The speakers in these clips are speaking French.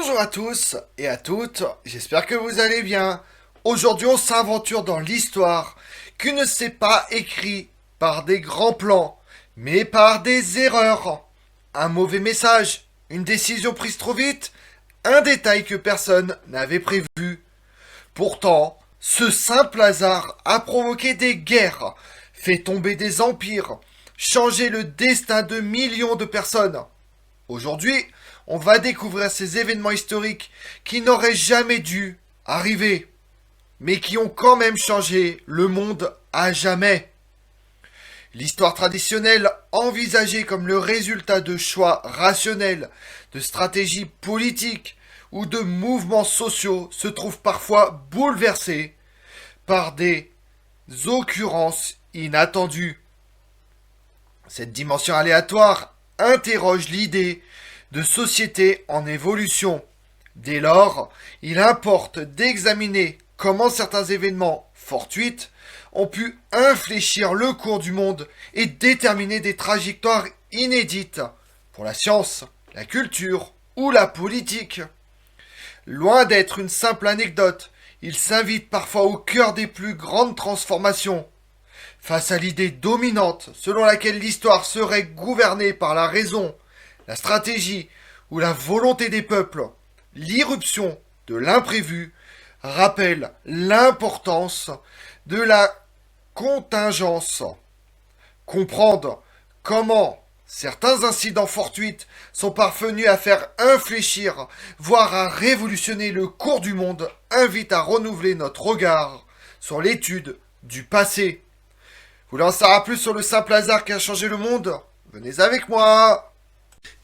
Bonjour à tous et à toutes, j'espère que vous allez bien. Aujourd'hui on s'aventure dans l'histoire qui ne s'est pas écrit par des grands plans, mais par des erreurs. Un mauvais message, une décision prise trop vite, un détail que personne n'avait prévu. Pourtant, ce simple hasard a provoqué des guerres, fait tomber des empires, changé le destin de millions de personnes. Aujourd'hui, on va découvrir ces événements historiques qui n'auraient jamais dû arriver, mais qui ont quand même changé le monde à jamais. L'histoire traditionnelle, envisagée comme le résultat de choix rationnels, de stratégies politiques ou de mouvements sociaux, se trouve parfois bouleversée par des occurrences inattendues. Cette dimension aléatoire interroge l'idée de société en évolution. Dès lors, il importe d'examiner comment certains événements fortuits ont pu infléchir le cours du monde et déterminer des trajectoires inédites pour la science, la culture ou la politique. Loin d'être une simple anecdote, il s'invite parfois au cœur des plus grandes transformations. Face à l'idée dominante selon laquelle l'histoire serait gouvernée par la raison, la stratégie ou la volonté des peuples, l'irruption de l'imprévu rappelle l'importance de la contingence. Comprendre comment certains incidents fortuits sont parvenus à faire infléchir, voire à révolutionner le cours du monde, invite à renouveler notre regard sur l'étude du passé. Vous voulez en savoir plus sur le simple hasard qui a changé le monde? Venez avec moi.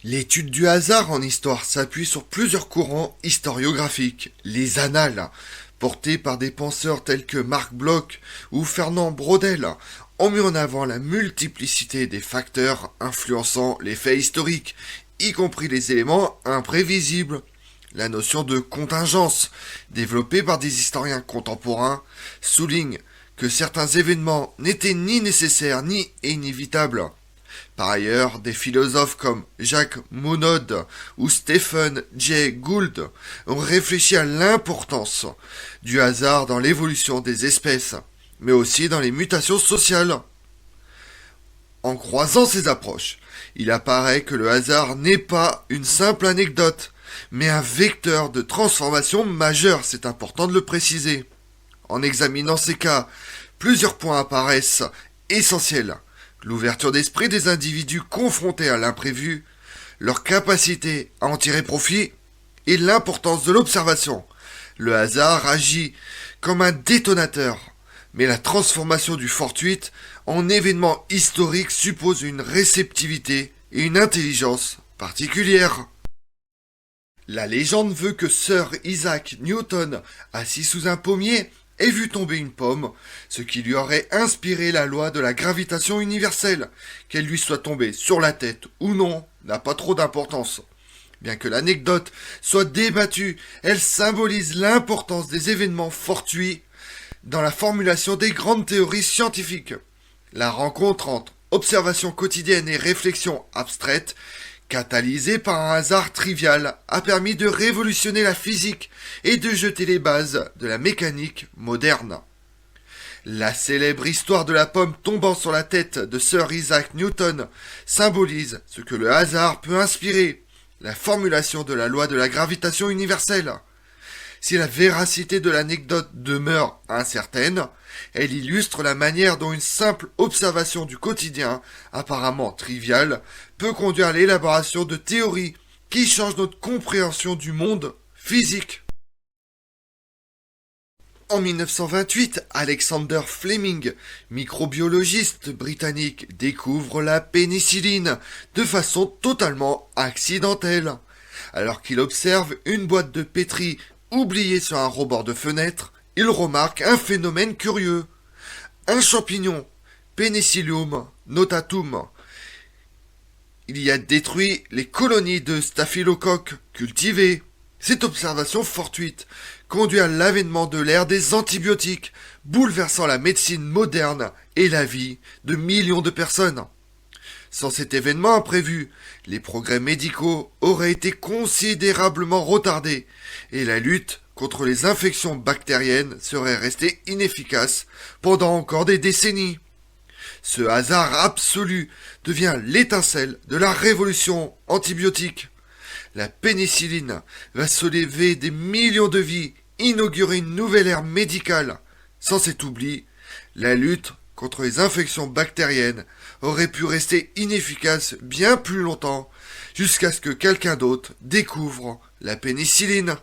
L'étude du hasard en histoire s'appuie sur plusieurs courants historiographiques. Les annales, portés par des penseurs tels que Marc Bloch ou Fernand Braudel, ont mis en avant la multiplicité des facteurs influençant les faits historiques, y compris les éléments imprévisibles. La notion de contingence, développée par des historiens contemporains, souligne que certains événements n'étaient ni nécessaires ni inévitables. Par ailleurs, des philosophes comme Jacques Monod ou Stephen Jay Gould ont réfléchi à l'importance du hasard dans l'évolution des espèces, mais aussi dans les mutations sociales. En croisant ces approches, il apparaît que le hasard n'est pas une simple anecdote, mais un vecteur de transformation majeure, c'est important de le préciser. En examinant ces cas, plusieurs points apparaissent essentiels. L'ouverture d'esprit des individus confrontés à l'imprévu, leur capacité à en tirer profit et l'importance de l'observation. Le hasard agit comme un détonateur, mais la transformation du fortuit en événement historique suppose une réceptivité et une intelligence particulières. La légende veut que Sir Isaac Newton, assis sous un pommier, ait vu tomber une pomme, ce qui lui aurait inspiré la loi de la gravitation universelle. Qu'elle lui soit tombée sur la tête ou non n'a pas trop d'importance. Bien que l'anecdote soit débattue, elle symbolise l'importance des événements fortuits dans la formulation des grandes théories scientifiques. La rencontre entre observation quotidienne et réflexion abstraite, catalysée par un hasard trivial, a permis de révolutionner la physique et de jeter les bases de la mécanique moderne. La célèbre histoire de la pomme tombant sur la tête de Sir Isaac Newton symbolise ce que le hasard peut inspirer, la formulation de la loi de la gravitation universelle. Si la véracité de l'anecdote demeure incertaine, elle illustre la manière dont une simple observation du quotidien, apparemment triviale, peut conduire à l'élaboration de théories qui changent notre compréhension du monde physique. En 1928, Alexander Fleming, microbiologiste britannique, découvre la pénicilline de façon totalement accidentelle. Alors qu'il observe une boîte de pétri oubliée sur un rebord de fenêtre, il remarque un phénomène curieux. Un champignon, Penicillium notatum, il y a détruit les colonies de staphylocoques cultivées. Cette observation fortuite conduit à l'avènement de l'ère des antibiotiques, bouleversant la médecine moderne et la vie de millions de personnes. Sans cet événement imprévu, les progrès médicaux auraient été considérablement retardés et la lutte contre les infections bactériennes serait restée inefficace pendant encore des décennies. Ce hasard absolu devient l'étincelle de la révolution antibiotique. La pénicilline va sauver des millions de vies, inaugurer une nouvelle ère médicale. Sans cet oubli, la lutte contre les infections bactériennes aurait pu rester inefficace bien plus longtemps, jusqu'à ce que quelqu'un d'autre découvre la pénicilline.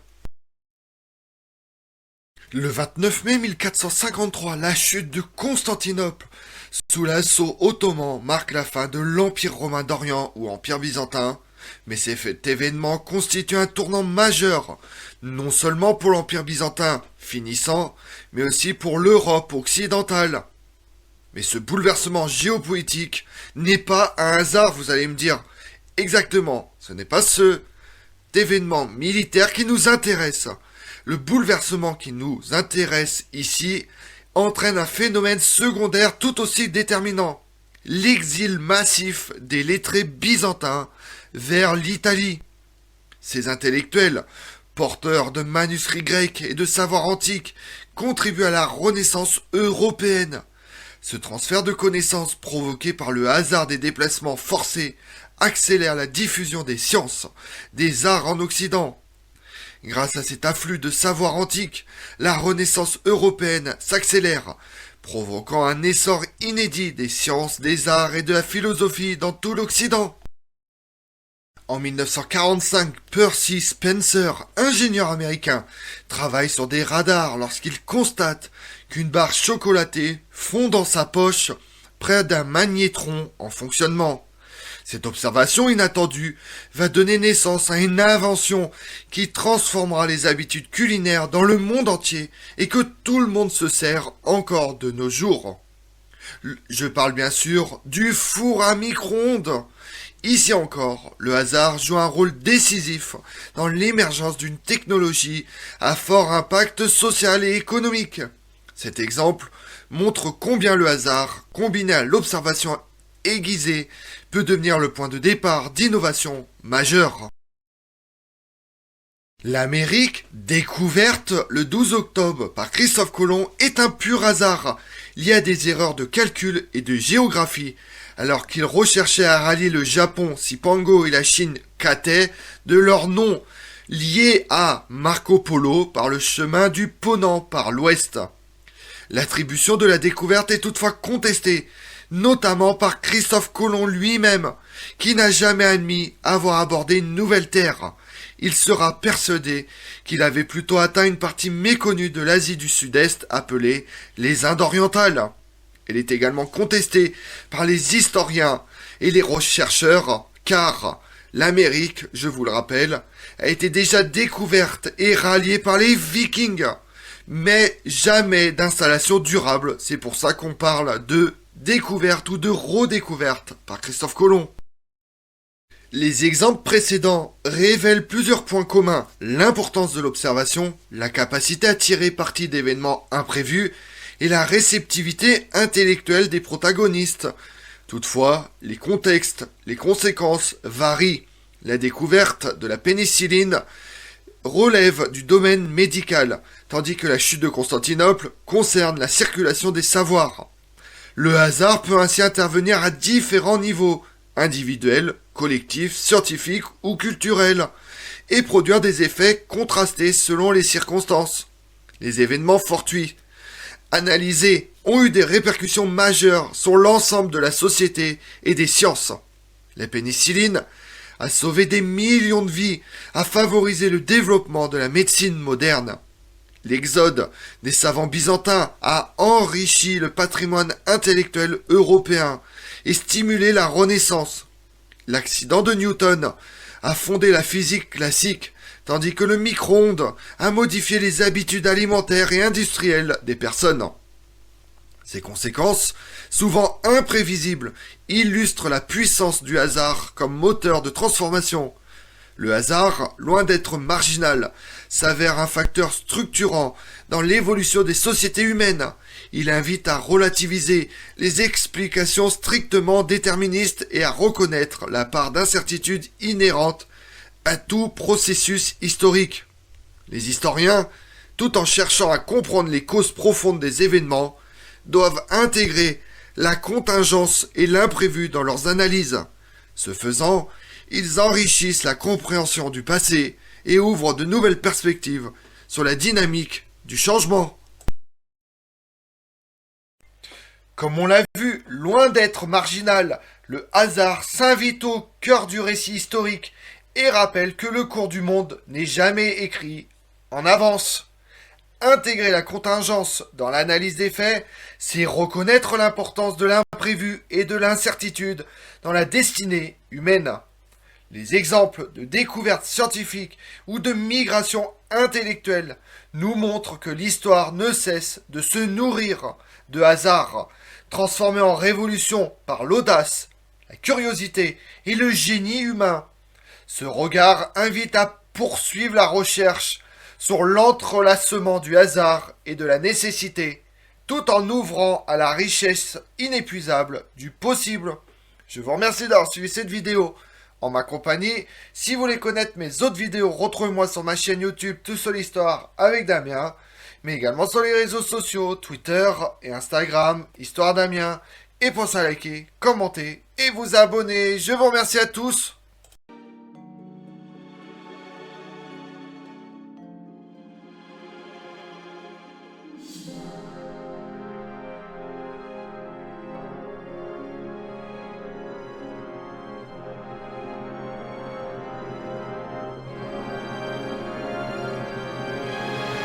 Le 29 mai 1453, la chute de Constantinople sous l'assaut ottoman marque la fin de l'Empire romain d'Orient ou Empire byzantin, mais cet événement constitue un tournant majeur, non seulement pour l'Empire byzantin finissant, mais aussi pour l'Europe occidentale. Mais ce bouleversement géopolitique n'est pas un hasard, vous allez me dire. Exactement, ce n'est pas cet événement militaire qui nous intéresse. Le bouleversement qui nous intéresse ici entraîne un phénomène secondaire tout aussi déterminant. L'exil massif des lettrés byzantins vers l'Italie. Ces intellectuels, porteurs de manuscrits grecs et de savoirs antiques, contribuent à la Renaissance européenne. Ce transfert de connaissances provoqué par le hasard des déplacements forcés accélère la diffusion des sciences, des arts en Occident. Grâce à cet afflux de savoirs antiques, la Renaissance européenne s'accélère, provoquant un essor inédit des sciences, des arts et de la philosophie dans tout l'Occident. En 1945, Percy Spencer, ingénieur américain, travaille sur des radars lorsqu'il constate qu'une barre chocolatée fond dans sa poche près d'un magnétron en fonctionnement. Cette observation inattendue va donner naissance à une invention qui transformera les habitudes culinaires dans le monde entier et que tout le monde se sert encore de nos jours. Je parle bien sûr du four à micro-ondes. Ici encore, le hasard joue un rôle décisif dans l'émergence d'une technologie à fort impact social et économique. Cet exemple montre combien le hasard, combiné à l'observation aiguisée, peut devenir le point de départ d'innovation majeure. L'Amérique, découverte le 12 octobre par Christophe Colomb, est un pur hasard, lié à des erreurs de calcul et de géographie, alors qu'il recherchait à rallier le Japon Cipango et la Chine Kate de leur nom, liés à Marco Polo par le chemin du Ponant par l'ouest. L'attribution de la découverte est toutefois contestée, notamment par Christophe Colomb lui-même, qui n'a jamais admis avoir abordé une nouvelle terre. Il sera persuadé qu'il avait plutôt atteint une partie méconnue de l'Asie du Sud-Est appelée les Indes orientales. Elle est également contestée par les historiens et les rechercheurs, car l'Amérique, je vous le rappelle, a été déjà découverte et ralliée par les Vikings, mais jamais d'installation durable. C'est pour ça qu'on parle de découverte ou de redécouverte par Christophe Colomb. Les exemples précédents révèlent plusieurs points communs: l'importance de l'observation, la capacité à tirer parti d'événements imprévus et la réceptivité intellectuelle des protagonistes. Toutefois, les contextes, les conséquences varient. La découverte de la pénicilline relève du domaine médical, tandis que la chute de Constantinople concerne la circulation des savoirs. Le hasard peut ainsi intervenir à différents niveaux, individuels, collectifs, scientifiques ou culturels, et produire des effets contrastés selon les circonstances. Les événements fortuits analysés ont eu des répercussions majeures sur l'ensemble de la société et des sciences. La pénicilline a sauvé des millions de vies, a favorisé le développement de la médecine moderne. L'exode des savants byzantins a enrichi le patrimoine intellectuel européen et stimulé la Renaissance. L'accident de Newton a fondé la physique classique, tandis que le micro-ondes a modifié les habitudes alimentaires et industrielles des personnes. Ces conséquences, souvent imprévisibles, illustrent la puissance du hasard comme moteur de transformation. Le hasard, loin d'être marginal, s'avère un facteur structurant dans l'évolution des sociétés humaines. Il invite à relativiser les explications strictement déterministes et à reconnaître la part d'incertitude inhérente à tout processus historique. Les historiens, tout en cherchant à comprendre les causes profondes des événements, doivent intégrer la contingence et l'imprévu dans leurs analyses. Ce faisant, ils enrichissent la compréhension du passé et ouvrent de nouvelles perspectives sur la dynamique du changement. Comme on l'a vu, loin d'être marginal, le hasard s'invite au cœur du récit historique et rappelle que le cours du monde n'est jamais écrit en avance. Intégrer la contingence dans l'analyse des faits, c'est reconnaître l'importance de l'imprévu et de l'incertitude dans la destinée humaine. Les exemples de découvertes scientifiques ou de migration intellectuelle nous montrent que l'histoire ne cesse de se nourrir de hasard, transformé en révolution par l'audace, la curiosité et le génie humain. Ce regard invite à poursuivre la recherche sur l'entrelacement du hasard et de la nécessité, tout en ouvrant à la richesse inépuisable du possible. Je vous remercie d'avoir suivi cette vidéo en ma compagnie. Si vous voulez connaître mes autres vidéos, retrouvez-moi sur ma chaîne YouTube Tout seul Histoire avec Damien, mais également sur les réseaux sociaux, Twitter et Instagram, Histoire Damien. Et pensez à liker, commenter et vous abonner. Je vous remercie à tous.